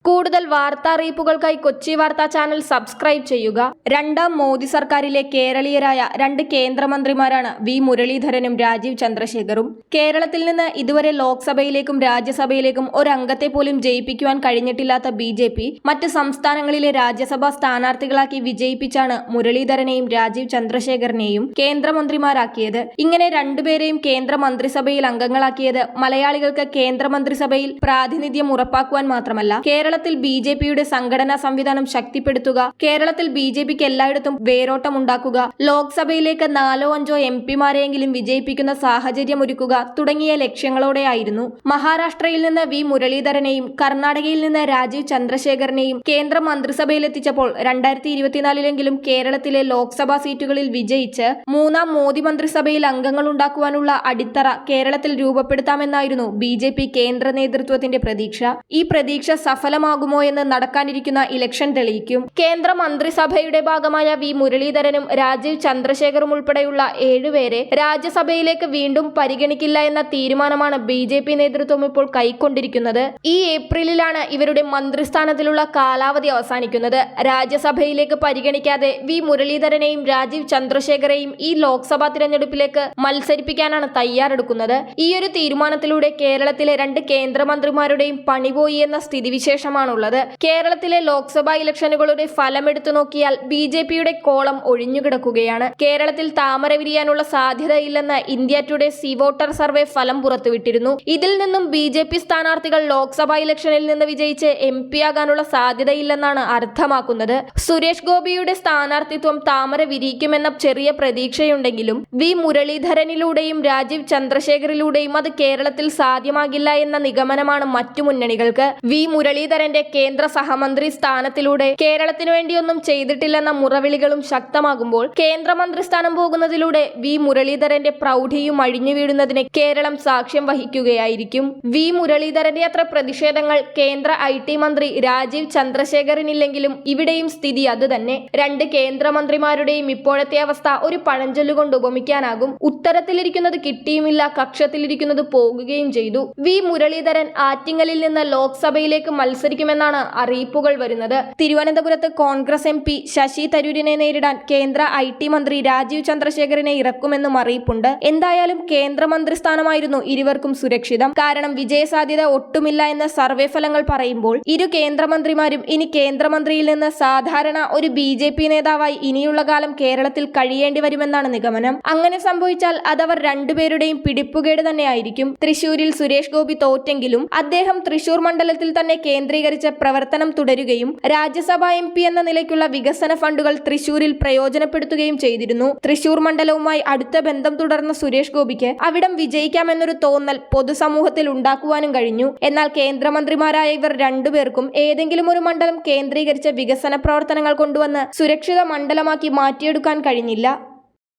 കൂടുതൽ വാർത്താ അറിയിപ്പുകൾക്കായി കൊച്ചി വാർത്താ ചാനൽ സബ്സ്ക്രൈബ് ചെയ്യുക. രണ്ടാം മോദി സർക്കാരിലെ കേരളീയരായ 2 കേന്ദ്രമന്ത്രിമാരാണ് വി മുരളീധരനും രാജീവ് ചന്ദ്രശേഖറും. കേരളത്തിൽ നിന്ന് ഇതുവരെ ലോക്സഭയിലേക്കും രാജ്യസഭയിലേക്കും ഒരംഗത്തെ പോലും ജയിപ്പിക്കുവാൻ കഴിഞ്ഞിട്ടില്ലാത്ത ബി.ജെ.പി. മറ്റ് സംസ്ഥാനങ്ങളിലെ രാജ്യസഭാ സ്ഥാനാർത്ഥികളാക്കി വിജയിപ്പിച്ചാണ് മുരളീധരനെയും രാജീവ് ചന്ദ്രശേഖറിനെയും കേന്ദ്രമന്ത്രിമാരാക്കിയത്. ഇങ്ങനെ രണ്ടുപേരെയും കേന്ദ്രമന്ത്രിസഭയിൽ അംഗങ്ങളാക്കിയത് മലയാളികൾക്ക് കേന്ദ്രമന്ത്രിസഭയിൽ പ്രാതിനിധ്യം ഉറപ്പാക്കുവാൻ മാത്രമല്ല, കേരളത്തിൽ ബി.ജെ.പിയുടെ സംഘടനാ സംവിധാനം ശക്തിപ്പെടുത്തുക, കേരളത്തിൽ ബി.ജെ.പിക്ക് എല്ലായിടത്തും വേരോട്ടം ഉണ്ടാക്കുക, ലോക്സഭയിലേക്ക് 4-5 എം.പിമാരെയെങ്കിലും വിജയിപ്പിക്കുന്ന സാഹചര്യമൊരുക്കുക തുടങ്ങിയ ലക്ഷ്യങ്ങളോടെയായിരുന്നു. മഹാരാഷ്ട്രയിൽ നിന്ന് വി മുരളീധരനെയും കർണാടകയിൽ നിന്ന് രാജീവ് ചന്ദ്രശേഖറിനെയും കേന്ദ്ര മന്ത്രിസഭയിലെത്തിച്ചപ്പോൾ 2024 കേരളത്തിലെ ലോക്സഭാ സീറ്റുകളിൽ വിജയിച്ച് 3-ാം മോദി മന്ത്രിസഭയിൽ അംഗങ്ങളുണ്ടാക്കുവാനുള്ള അടിത്തറ കേരളത്തിൽ രൂപപ്പെടുത്താമെന്നായിരുന്നു ബി.ജെ.പി. കേന്ദ്ര നേതൃത്വത്തിന്റെ പ്രതീക്ഷ. ഈ പ്രതീക്ഷ സഫലമാകുമോ എന്ന് നടക്കാനിരിക്കുന്ന ഇലക്ഷൻ തെളിയിക്കും. കേന്ദ്ര മന്ത്രിസഭയുടെ ഭാഗമായ വി മുരളീധരനും രാജീവ് ചന്ദ്രശേഖറും ഉൾപ്പെടെയുള്ള 7 പേരെ രാജ്യസഭയിലേക്ക് വീണ്ടും പരിഗണിക്കില്ല എന്ന തീരുമാനമാണ് ബി.ജെ.പി. നേതൃത്വം ഇപ്പോൾ കൈക്കൊണ്ടിരിക്കുന്നത്. ഈ ഏപ്രിലിലാണ് ഇവരുടെ മന്ത്രിസ്ഥാനത്തിലുള്ള കാലാവധി അവസാനിക്കുന്നത്. രാജ്യസഭയിലേക്ക് പരിഗണിക്കാതെ വി മുരളീധരനെയും രാജീവ് ചന്ദ്രശേഖരെയും ഈ ലോക്സഭാ തിരഞ്ഞെടുപ്പിലേക്ക് മത്സരിപ്പിക്കാനാണ് തയ്യാറെടുക്കുന്നത്. ഈയൊരു തീരുമാനത്തിലൂടെ കേരളത്തിലെ 2 കേന്ദ്രമന്ത്രിമാരുടെയും പണിപോയി എന്ന സ്ഥിതിവിശേഷമാണുള്ളത്. കേരളത്തിലെ ലോക്സഭാ ഇലക്ഷനുകളുടെ ഫലമെടുത്തു നോക്കിയാൽ ബി.ജെ.പിയുടെ കോളം ഒഴിഞ്ഞുകിടക്കുകയാണ്. കേരളത്തിൽ താമര വിരിയാനുള്ള സാധ്യതയില്ലെന്ന് India today C voter survey ഫലം പുറത്തുവിട്ടിരുന്നു. ഇതിൽ നിന്നും ബി.ജെ.പി. സ്ഥാനാർത്ഥികൾ ലോക്സഭാ ഇലക്ഷനിൽ നിന്ന് വിജയിച്ച് എം.പി. ആകാനുള്ള സാധ്യതയില്ലെന്നാണ് അർത്ഥമാക്കുന്നത്. സുരേഷ് ഗോപിയുടെ സ്ഥാനാർത്ഥിത്വം താമര വിരിയിക്കുമെന്ന ചെറിയ പ്രതീക്ഷയുണ്ടെങ്കിലും വി മുരളീധരനിലൂടെയും രാജീവ് ചന്ദ്രശേഖറിലൂടെയും അത് കേരളത്തിൽ സാധ്യമാകില്ല എന്ന നിഗമനമാണ് മറ്റു മുന്നണികൾക്ക്. വി മുരളീധരന്റെ കേന്ദ്ര സഹമന്ത്രി സ്ഥാനത്തിലൂടെ കേരളത്തിനു വേണ്ടിയൊന്നും ചെയ്തിട്ടില്ലെന്ന മുറവിളികളും ശക്തമാകുമ്പോൾ കേന്ദ്രമന്ത്രി സ്ഥാനം പോകുന്നതിലൂടെ വി മുരളീധരന്റെ പ്രൗഢിയും അഴിഞ്ഞു വീഴുന്നതിന് കേരളം സാക്ഷ്യം വഹിക്കുകയായിരിക്കും. വി മുരളീധരന്റെ അത്ര പ്രതിഷേധങ്ങൾ കേന്ദ്ര ഐ.ടി. മന്ത്രി രാജീവ് ചന്ദ്രശേഖറിനില്ലെങ്കിലും ഇവിടെയും സ്ഥിതി അത് തന്നെ. 2 കേന്ദ്രമന്ത്രിമാരുടെയും ഇപ്പോഴത്തെ അവസ്ഥ ഒരു പഴഞ്ചൊല്ലുകൊണ്ട് ഉപമിക്കാനാകും. ഉത്തരത്തിലിരിക്കുന്നത് കിട്ടിയുമില്ല, കക്ഷത്തിലിരിക്കുന്നത് പോകുകയും ചെയ്തു. വി മുരളീധരൻ ആറ്റിങ്ങലിൽ നിന്ന് ലോക്സഭയിലേക്ക് മത്സരിക്കുമെന്നാണ് അറിയിപ്പുകൾ വരുന്നത്. തിരുവനന്തപുരത്ത് കോൺഗ്രസ് എം.പി. ശശി തരൂരിനെ നേരിടാൻ കേന്ദ്ര ഐ.ടി. മന്ത്രി രാജീവ് ചന്ദ്രശേഖറിനെ ഇറക്കുമെന്നും അറിയിപ്പുണ്ട്. എന്തായാലും കേന്ദ്രമന്ത്രി സ്ഥാനമായിരുന്നു ഇരുവർക്കും സുരക്ഷിതം. കാരണം വിജയസാധ്യത ഒട്ടുമില്ല എന്ന സർവേ ഫലങ്ങൾ പറയുമ്പോൾ ഇരു കേന്ദ്രമന്ത്രിമാരും ഇനി കേന്ദ്രമന്ത്രിയിൽ നിന്ന് സാധാരണ ഒരു ബി.ജെ.പി. നേതാവായി ഇനിയുള്ള കാലം കേരളത്തിൽ കഴിയേണ്ടി വരുമെന്നാണ് നിഗമനം. അങ്ങനെ സംഭവിച്ചാൽ അതവർ രണ്ടുപേരുടെയും പിടിപ്പുകേട് തന്നെയായിരിക്കും. തൃശൂരിൽ സുരേഷ് ഗോപി തോറ്റെങ്കിലും അദ്ദേഹം തൃശൂർ മണ്ഡലത്തിൽ തന്നെ കേന്ദ്രീകരിച്ച് പ്രവർത്തനം തുടരുകയും രാജ്യസഭാ എം.പി. എന്ന നിലയ്ക്കുള്ള വികസന ഫണ്ടുകൾ തൃശൂരിൽ പ്രയോജനപ്പെടുത്തുകയും ചെയ്തിരുന്നു. തൃശൂർ മണ്ഡലവുമായി അടുത്ത ബന്ധം തുടർന്ന സുരേഷ് ഗോപിക്ക് അവിടം വിജയിക്കാമെന്നൊരു തോന്നൽ പൊതുസമൂഹത്തിൽ ഉണ്ടാക്കുവാനും കഴിഞ്ഞു. എന്നാൽ കേന്ദ്രമന്ത്രിമാരായ ഇവർ രണ്ടുപേർക്കും ഏതെങ്കിലും ഒരു മണ്ഡലം കേന്ദ്രീകരിച്ച് വികസന പ്രവർത്തനങ്ങൾ കൊണ്ടുവന്ന് സുരക്ഷിത മണ്ഡലമാക്കി മാറ്റിയെടുക്കാൻ കഴിഞ്ഞില്ല.